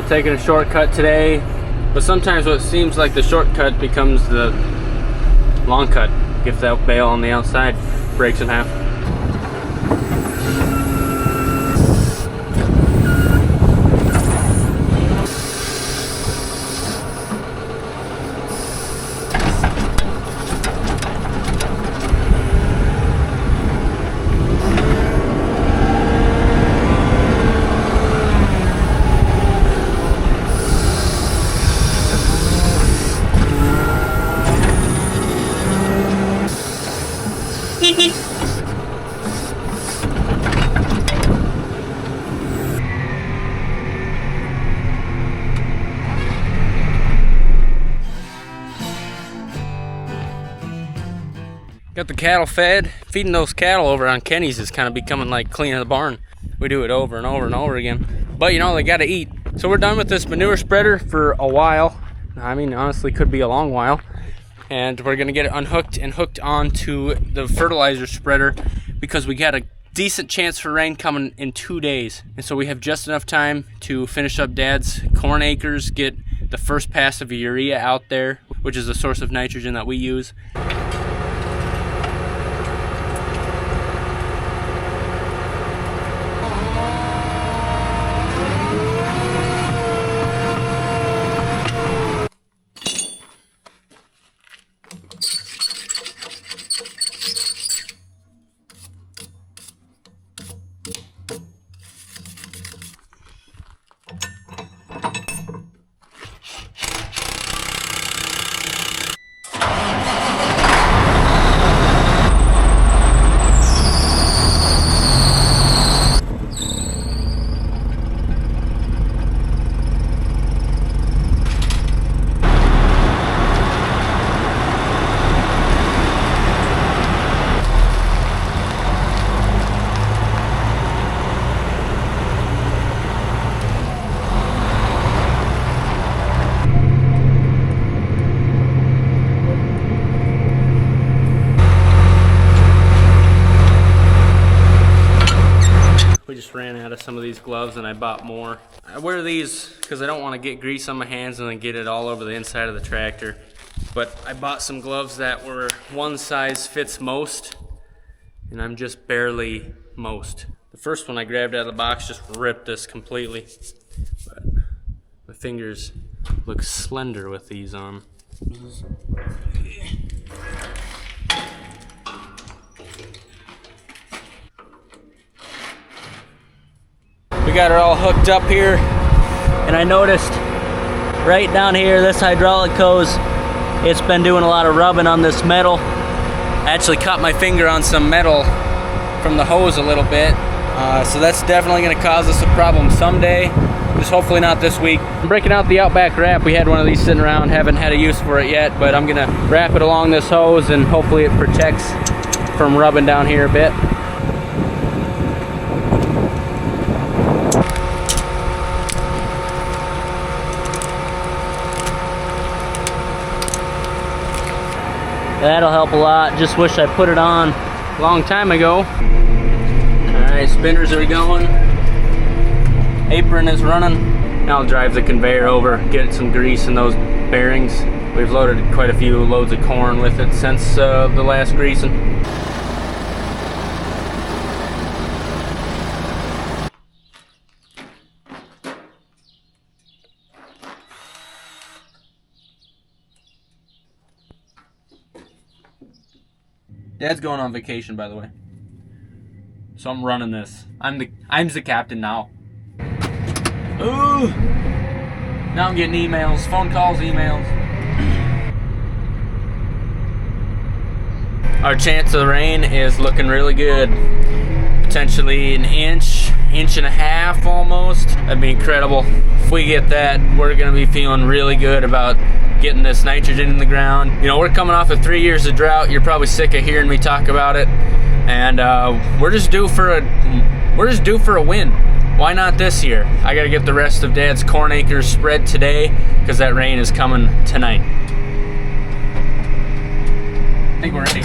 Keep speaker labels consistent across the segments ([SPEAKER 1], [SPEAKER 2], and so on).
[SPEAKER 1] taking a shortcut today, but sometimes what seems like the shortcut becomes the long cut if that bale on the outside breaks in half. Got the cattle fed. Feeding those cattle over on Kenny's is kind of becoming like cleaning the barn. We do it over and over and over again. But you know, they gotta eat. So we're done with this manure spreader for a while. I mean, honestly, could be a long while. And we're gonna get it unhooked and hooked onto the fertilizer spreader because we got a decent chance for rain coming in 2 days. And so we have just enough time to finish up Dad's corn acres, get the first pass of urea out there, which is a source of nitrogen that we use. We just ran out of some of these gloves and I bought more. I wear these because I don't want to get grease on my hands and then get it all over the inside of the tractor. But I bought some gloves that were one size fits most, and I'm just barely most. The first one I grabbed out of the box just ripped this completely. But my fingers look slender with these on. We got her all hooked up here, and I noticed right down here, this hydraulic hose, it's been doing a lot of rubbing on this metal. I actually cut my finger on some metal from the hose a little bit, so that's definitely going to cause us a problem someday, just hopefully not this week. I'm breaking out the Outback wrap. We had one of these sitting around, haven't had a use for it yet, but I'm going to wrap it along this hose and hopefully it protects from rubbing down here a bit. That'll help a lot. Just wish I put it on a long time ago. Alright, spinners are going. Apron is running. Now I'll drive the conveyor over, get some grease in those bearings. We've loaded quite a few loads of corn with it since the last greasing. Dad's going on vacation, by the way. So I'm running this. I'm the captain now. Ooh! Now I'm getting emails, phone calls, emails. Our chance of rain is looking really good. Potentially an inch and a half almost. That'd be incredible. If we get that, we're gonna be feeling really good about getting this nitrogen in the ground. You know, we're coming off of 3 years of drought. You're probably sick of hearing me talk about it, and we're just due for a win. Why not this year? I gotta get the rest of Dad's corn acres spread today because that rain is coming tonight. I think we're ready.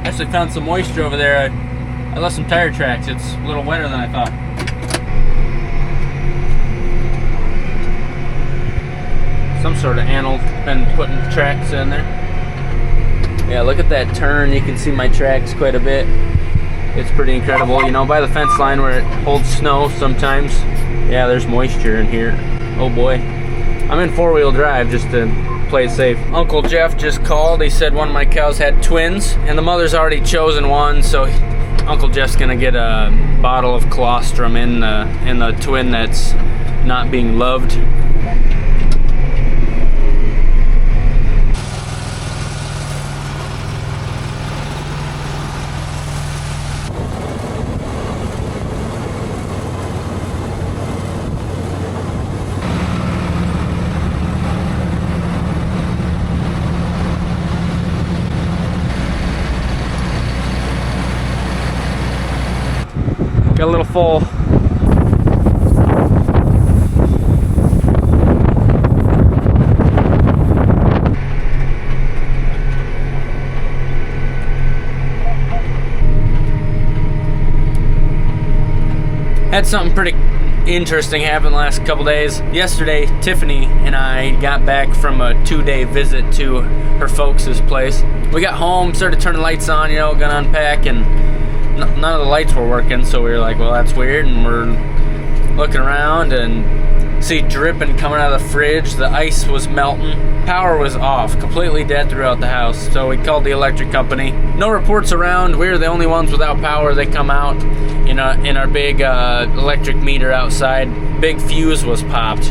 [SPEAKER 1] Actually found some moisture over there. I I left some tire tracks. It's a little wetter than I thought. Some sort of animal's been putting tracks in there. Yeah, look at that turn. You can see my tracks quite a bit. It's pretty incredible. You know, by the fence line where it holds snow sometimes. Yeah, there's moisture in here. Oh boy. I'm in four-wheel drive just to play it safe. Uncle Jeff just called. He said one of my cows had twins, and the mother's already chosen one, so Uncle Jeff's gonna get a bottle of colostrum in the twin that's not being loved. Got a little full. Had something pretty interesting happen the last couple days. Yesterday, Tiffany and I got back from a 2-day visit to her folks' place. We got home, started turning lights on, you know, gonna unpack, and none of the lights were working, so we were like, well, that's weird, and we're looking around and see dripping coming out of the fridge. The ice was melting. Power was off, completely dead throughout the house, so we called the electric company. No reports around. We were the only ones without power. They come out in our big electric meter outside. Big fuse was popped.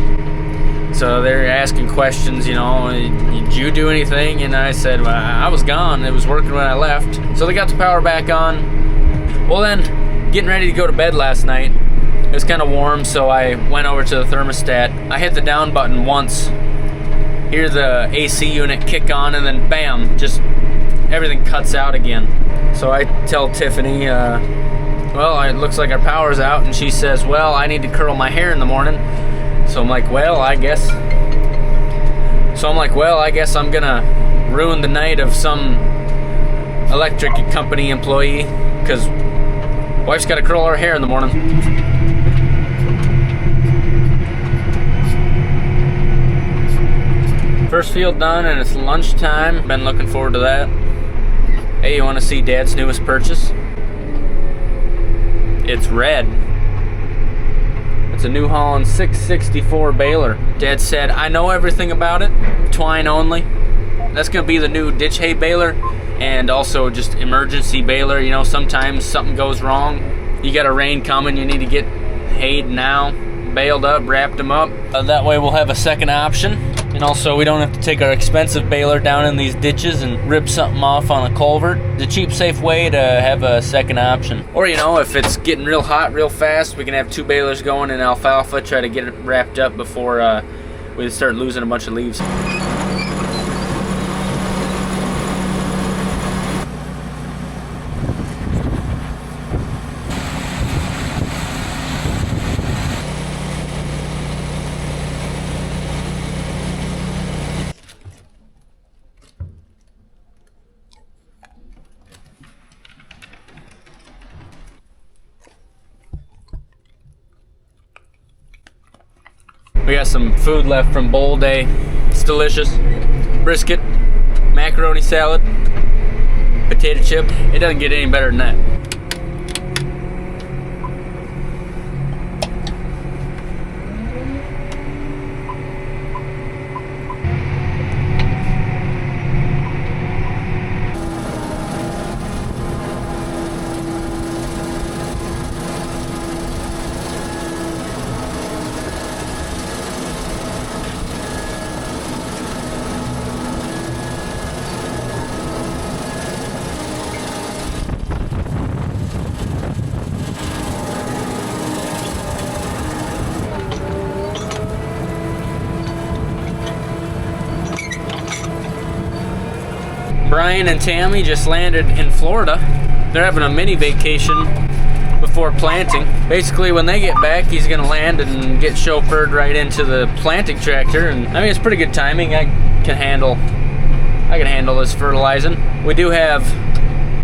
[SPEAKER 1] So they're asking questions, you know, did you do anything? And I said, well, I was gone. It was working when I left. So they got the power back on. Well then, getting ready to go to bed last night. It was kind of warm, so I went over to the thermostat. I hit the down button once, hear the AC unit kick on, and then bam, just everything cuts out again. So I tell Tiffany, well, it looks like our power's out, and she says, well, I need to curl my hair in the morning. So I'm like, well, I guess I'm gonna ruin the night of some electric company employee, because wife's got to curl her hair in the morning. First field done, and it's lunchtime. Been looking forward to that. Hey, you want to see Dad's newest purchase? It's red. It's a New Holland 664 baler. Dad said, I know everything about it. Twine only. That's going to be the new ditch hay baler. And also just emergency baler. You know, sometimes something goes wrong. You got a rain coming, you need to get hayed now, baled up, wrapped them up. That way we'll have a second option. And also we don't have to take our expensive baler down in these ditches and rip something off on a culvert. The cheap, safe way to have a second option. Or, you know, if it's getting real hot real fast, we can have 2 balers going in alfalfa, try to get it wrapped up before we start losing a bunch of leaves. We got some food left from bowl day. It's delicious. Brisket, macaroni salad, potato chip. It doesn't get any better than that. Brian and Tammy just landed in Florida. They're having a mini vacation before planting. Basically, when they get back, he's gonna land and get chauffeured right into the planting tractor. And I mean, it's pretty good timing. I can handle this fertilizing. We do have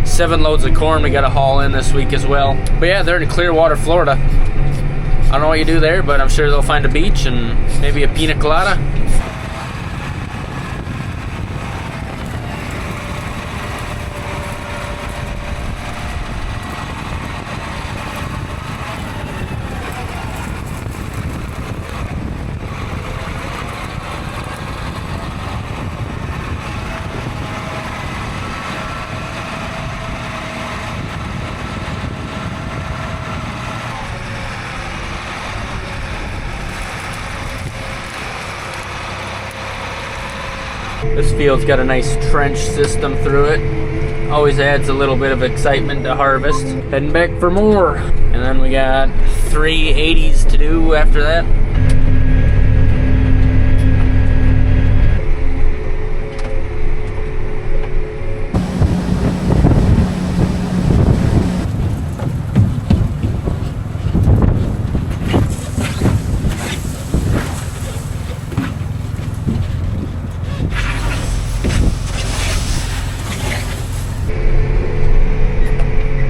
[SPEAKER 1] 7 loads of corn we got to haul in this week as well. But yeah, they're in Clearwater, Florida. I don't know what you do there, but I'm sure they'll find a beach and maybe a pina colada. This field's got a nice trench system through it. Always adds a little bit of excitement to harvest. Heading back for more. And then we got 3 80s to do after that.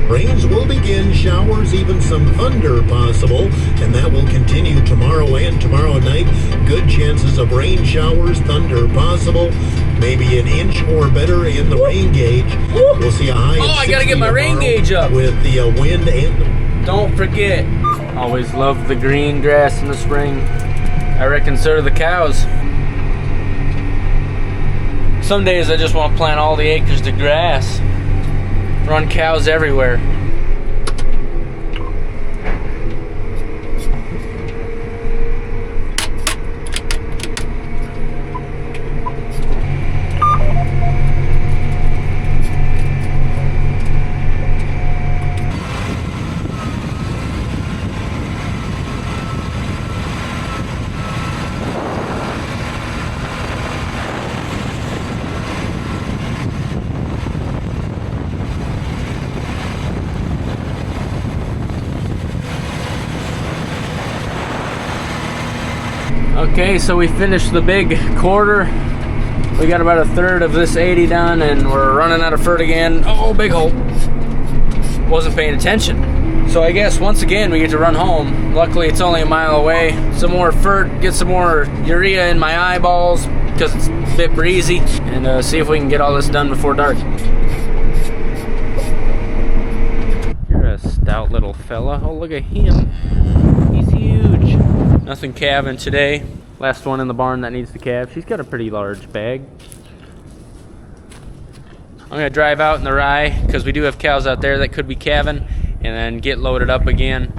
[SPEAKER 2] Rains will begin, showers, even some thunder possible, and that will continue tomorrow and tomorrow night. Good chances of rain, showers, thunder possible. Maybe an inch or better in the rain gauge. We'll see a high of 60
[SPEAKER 1] I gotta get my rain gauge up.
[SPEAKER 2] With the wind and...
[SPEAKER 1] Don't forget, always love the green grass in the spring. I reckon so do the cows. Some days I just want to plant all the acres to grass. Run cows everywhere. Okay, so we finished the big quarter. We got about 1/3 of this 80 done and we're running out of fert again. Oh, big hole. Wasn't paying attention. So I guess once again we get to run home. Luckily it's only a mile away. Some more fert, get some more urea in my eyeballs because it's a bit breezy, and see if we can get all this done before dark. You're a stout little fella. Oh, look at him. He's huge. Nothing calving today. Last one in the barn that needs to calve. She's got a pretty large bag. I'm gonna drive out in the rye because we do have cows out there that could be calving, and then get loaded up again.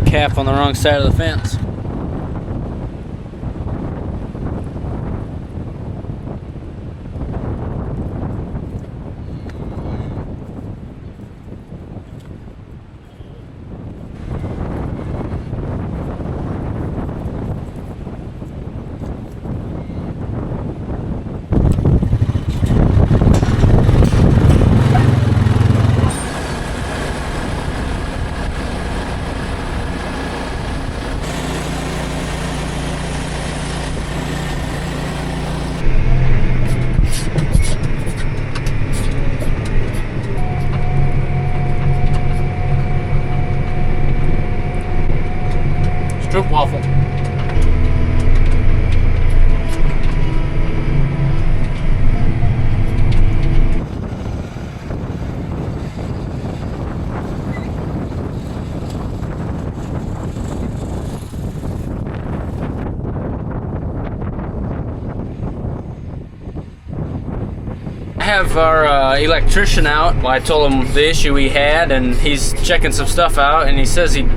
[SPEAKER 1] Calf on the wrong side of the fence. Strip waffle. I have our electrician out. Well, I told him the issue we had, and he's checking some stuff out, and he says he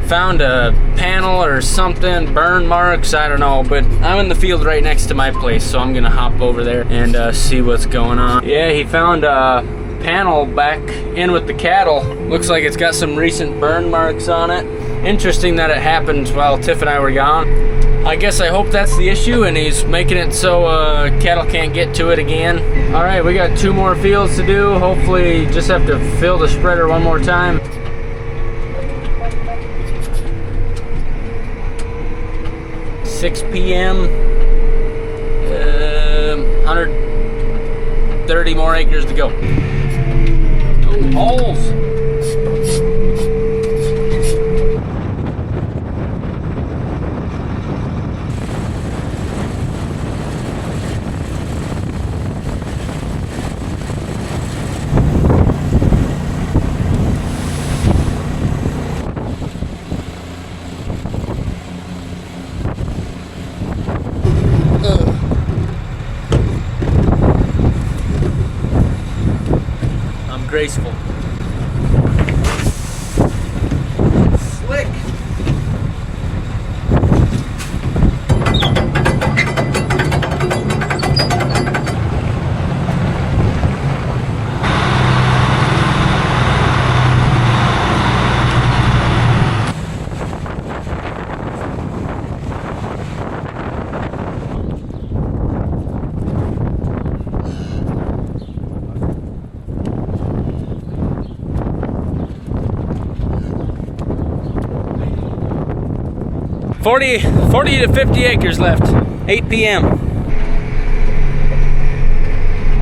[SPEAKER 1] found a panel or something, burn marks, I don't know, but I'm in the field right next to my place, so I'm gonna hop over there and see what's going on. Yeah, he found a panel back in with the cattle. Looks like it's got some recent burn marks on it. Interesting that it happened while Tiff and I were gone. I guess I hope that's the issue, and he's making it so cattle can't get to it again. All right, we got 2 more fields to do. Hopefully just have to fill the spreader one more time. $6 p.m. 130 more acres to go. Oh, holes. 'em graceful. Slick. Forty to 50 acres left. 8 p.m.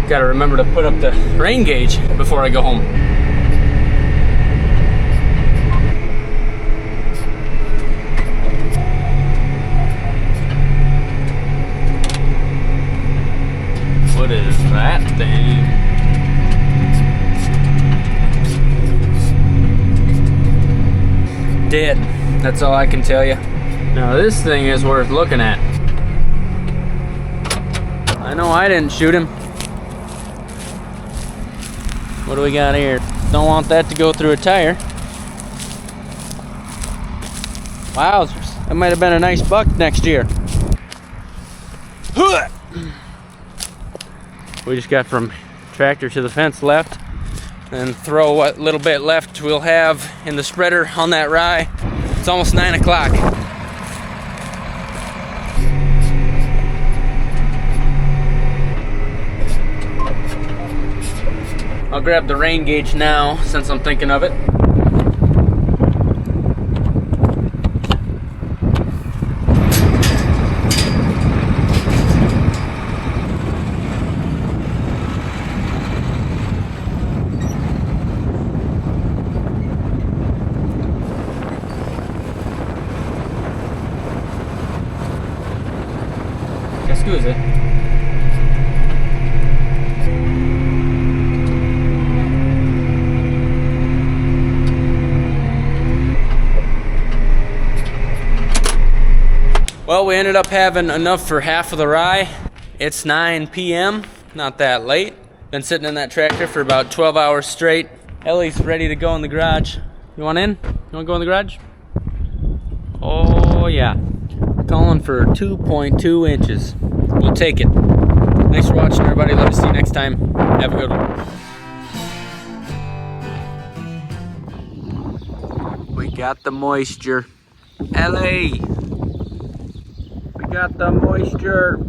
[SPEAKER 1] Gotta remember to put up the rain gauge before I go home. What is that thing? Dead. That's all I can tell you. Now this thing is worth looking at. I know I didn't shoot him. What do we got here? Don't want that to go through a tire. Wowzers. That might have been a nice buck next year. We just got from tractor to the fence left. And throw what little bit left we'll have in the spreader on that rye. It's almost 9 o'clock. I'll grab the rain gauge now since I'm thinking of it. Excuse it. Well, we ended up having enough for half of the rye. It's 9 p.m., not that late. Been sitting in that tractor for about 12 hours straight. Ellie's ready to go in the garage. You want in? You want to go in the garage? Oh, yeah. Calling for 2.2 inches. We'll take it. Thanks for watching, everybody. Love to see you next time. Have a good one. We got the moisture. Ellie! We got the moisture.